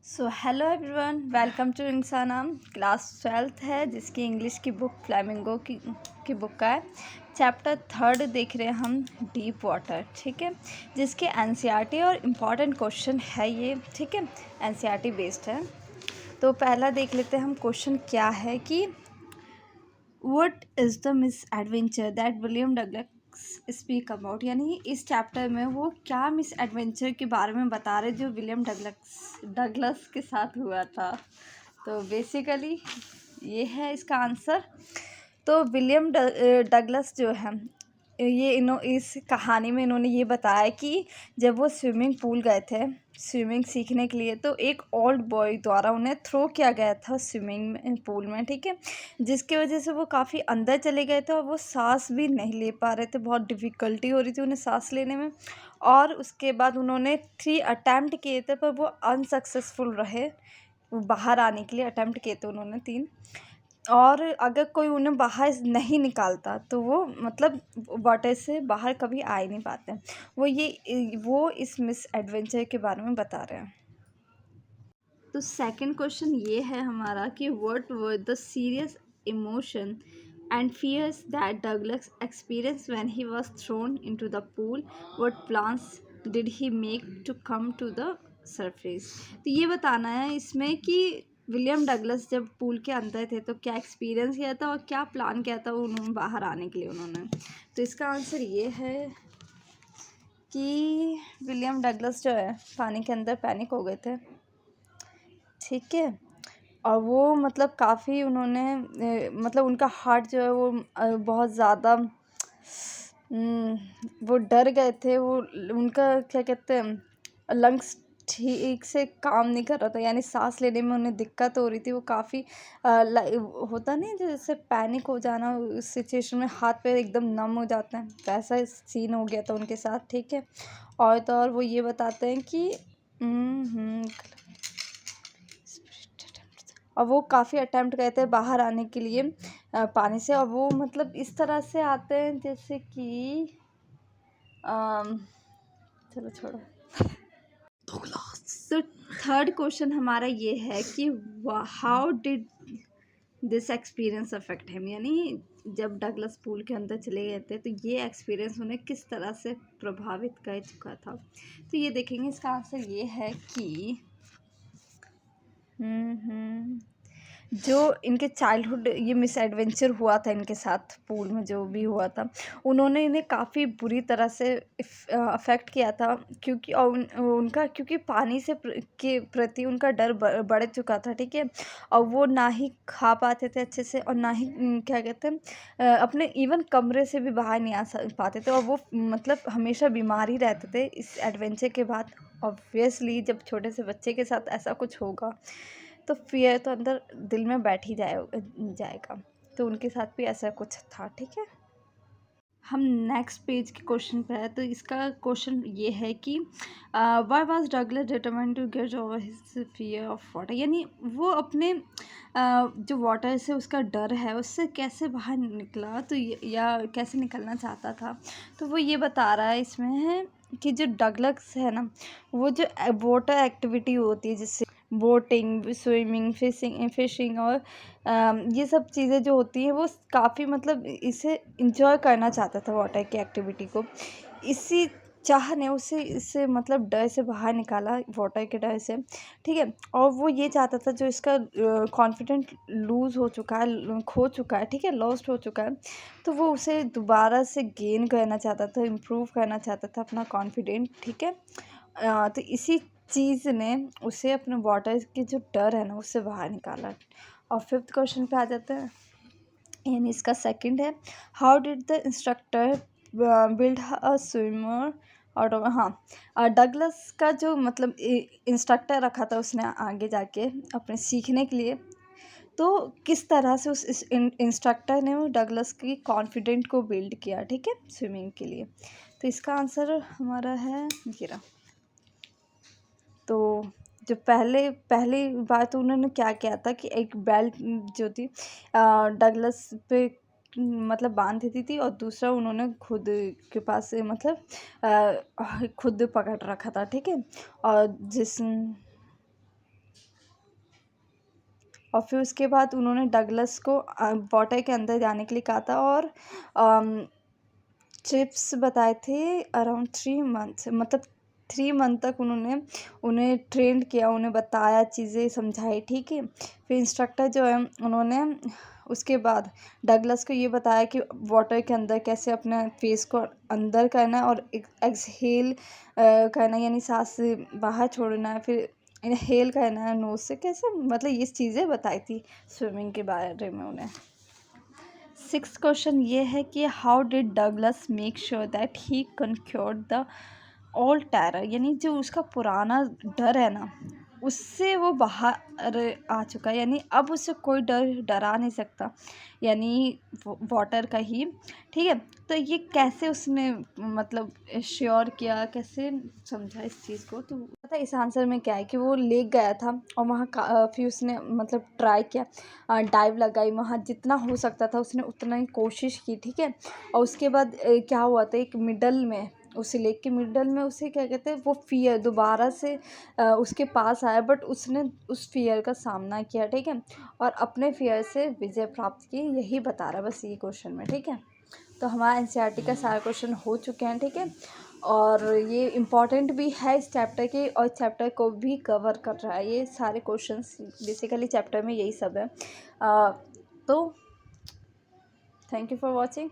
So hello everyone, welcome to Insana. Class 12th है जिसकी English की बुक फ्लेमिंगो की बुक का है। चैप्टर 3 देख रहे हैं हम, डीप वाटर। ठीक है, जिसके एनसीईआरटी और इम्पॉर्टेंट क्वेश्चन है ये। ठीक है, एनसीईआरटी बेस्ड है। तो पहला देख लेते हैं हम क्वेश्चन क्या है कि what is the miss adventure that William Douglas speak about. यानी इस चैप्टर में वो क्या मिस एडवेंचर के बारे में बता रहे जो विलियम डगलस के साथ हुआ था। तो बेसिकली ये है इसका आंसर। तो विलियम डगलस जो है, ये इस कहानी में इन्होंने ये बताया कि जब वो स्विमिंग पूल गए थे स्विमिंग सीखने के लिए, तो एक ओल्ड बॉय द्वारा उन्हें थ्रो किया गया था स्विमिंग पूल में। ठीक है, जिसकी वजह से वो काफ़ी अंदर चले गए थे और वो सांस भी नहीं ले पा रहे थे, बहुत डिफ़िकल्टी हो रही थी उन्हें सांस लेने में। और उसके बाद उन्होंने 3 अटैम्प्ट किए थे पर वो अनसक्सेसफुल रहे। वो बाहर आने के लिए अटैम्प्ट किए थे उन्होंने 3। और अगर कोई उन्हें बाहर नहीं निकालता तो वो मतलब वाटर से बाहर कभी आ ही नहीं पाते। वो इस मिस एडवेंचर के बारे में बता रहे हैं। तो सेकंड क्वेश्चन ये है हमारा कि what were the serious emotion and fears that Douglas experience when he was thrown into the pool, what plans did he make to come to the surface. तो ये बताना है इसमें कि विलियम डगलस जब पूल के अंदर थे तो क्या एक्सपीरियंस किया था और क्या प्लान किया था उन्होंने बाहर आने के लिए उन्होंने। तो इसका आंसर ये है कि विलियम डगलस जो है पानी के अंदर पैनिक हो गए थे। ठीक है, और वो मतलब काफ़ी उन्होंने मतलब उनका हार्ट जो है वो बहुत ज़्यादा वो डर गए थे। वो उनका क्या कहते हैं लंग्स ठीक से काम नहीं कर रहा था, यानी सांस लेने में उन्हें दिक्कत हो रही थी। वो काफ़ी होता नहीं जैसे पैनिक हो जाना, उस सिचुएशन में हाथ पैर एकदम नम हो जाते हैं, वैसा सीन हो गया था उनके साथ। ठीक है, और तो और वो ये बताते हैं कि और वो काफ़ी अटैम्प्ट करते थे बाहर आने के लिए पानी से। और वो मतलब इस तरह से आते हैं जैसे कि चलो छोड़ो। तो थर्ड क्वेश्चन हमारा ये है कि how did this experience affect him. यानी जब डगलस पूल के अंदर चले गए थे तो ये एक्सपीरियंस उन्हें किस तरह से प्रभावित कर चुका था। तो ये देखेंगे, इसका आंसर ये है कि जो इनके चाइल्डहुड ये मिस एडवेंचर हुआ था इनके साथ पूल में, जो भी हुआ था, उन्होंने इन्हें काफ़ी बुरी तरह से अफेक्ट किया था। क्योंकि और उनका क्योंकि पानी से के प्रति उनका डर बढ़ चुका था। ठीक है, और वो ना ही खा पाते थे अच्छे से और ना ही क्या कहते हैं अपने इवन कमरे से भी बाहर नहीं आ पाते थे। और वो मतलब हमेशा बीमार ही रहते थे इस एडवेंचर के बाद। ऑब्वियसली जब छोटे से बच्चे के साथ ऐसा कुछ होगा तो फियर तो अंदर दिल में बैठ ही जाएगा। तो उनके साथ भी ऐसा कुछ था। ठीक है, हम नेक्स्ट पेज के क्वेश्चन पे है। तो इसका क्वेश्चन ये है कि why was Douglas determined to get over his fear of water. यानी वो अपने जो वाटर से उसका डर है उससे कैसे बाहर निकला, तो या कैसे निकलना चाहता था। तो वो ये बता रहा है इसमें है कि जो डगलस है ना, वो जो वाटर एक्टिविटी होती है जिससे बोटिंग, स्विमिंग, फिशिंग और ये सब चीज़ें जो होती हैं वो काफ़ी मतलब इसे इंजॉय करना चाहता था वाटर की एक्टिविटी को। इसी चाह ने उसे इससे मतलब डर से बाहर निकाला, वाटर के डर से। ठीक है, और वो ये चाहता था जो इसका कॉन्फिडेंट लूज़ हो चुका है, खो चुका है, ठीक है, लॉस्ट हो चुका है, तो वो उसे दोबारा से गेन करना चाहता था, इम्प्रूव करना चाहता था अपना कॉन्फिडेंट। ठीक है, तो इसी चीज़ ने उसे अपने वाटर की जो डर है ना उससे बाहर निकाला। और फिफ्थ क्वेश्चन पे आ जाते हैं, यानी इसका सेकंड है, how did the instructor build a swimmer और हाँ, डगलस का जो मतलब इंस्ट्रक्टर रखा था उसने आगे जाके अपने सीखने के लिए, तो किस तरह से उस इंस्ट्रक्टर ने वो डगलस की कॉन्फिडेंट को बिल्ड किया। ठीक है, स्विमिंग के लिए। तो इसका आंसर हमारा है गिरा। तो जो पहली बार तो उन्होंने क्या किया था कि एक बेल्ट जो थी डगलस पे मतलब बांध दी थी और दूसरा उन्होंने खुद के पास से मतलब खुद पकड़ रखा था। ठीक है, और और फिर उसके बाद उन्होंने डगलस को वाटर के अंदर जाने के लिए कहा था, और टिप्स बताए थे अराउंड 3 मंथ्स, मतलब 3 मंथ तक उन्होंने उन्हें ट्रेंड किया, उन्हें बताया, चीज़ें समझाई, ठीक है। फिर इंस्ट्रक्टर जो है उन्होंने उसके बाद डगलस को ये बताया कि वाटर के अंदर कैसे अपने फेस को अंदर करना है और एक्सहेल करना है, यानी सांस बाहर छोड़ना है, फिर इनहेल करना है नोज से, कैसे, मतलब ये चीज़ें बताई थी स्विमिंग के बारे में उन्हें। 6th क्वेश्चन ये है कि how did Douglas make sure that he conquered the all terror, यानी जो उसका पुराना डर है ना, उससे वो बाहर आ चुका है, यानी अब उससे कोई डरा नहीं सकता, यानी वाटर का ही, ठीक है। तो ये कैसे उसने मतलब श्योर किया, कैसे समझा इस चीज़ को, तो पता है इस आंसर में क्या है कि वो लेक गया था और वहाँ फिर उसने मतलब ट्राई किया, डाइव लगाई, वहाँ जितना हो सकता था उसने उतना ही कोशिश की, ठीक है। और उसके बाद क्या हुआ था, एक मिडल में, उस लेक के मिडल में उसे क्या कहते हैं, वो फियर दोबारा से उसके पास आया, बट उसने उस फियर का सामना किया, ठीक है, और अपने फियर से विजय प्राप्त की, यही बता रहा है बस ये क्वेश्चन में, ठीक है। तो हमारा एनसीईआरटी का सारा क्वेश्चन हो चुके हैं, ठीक है, और ये इम्पॉर्टेंट भी है इस चैप्टर के, और चैप्टर को भी कवर कर रहा है, ये सारे क्वेश्चंस बेसिकली चैप्टर में यही सब है। तो थैंक यू फॉर वॉचिंग।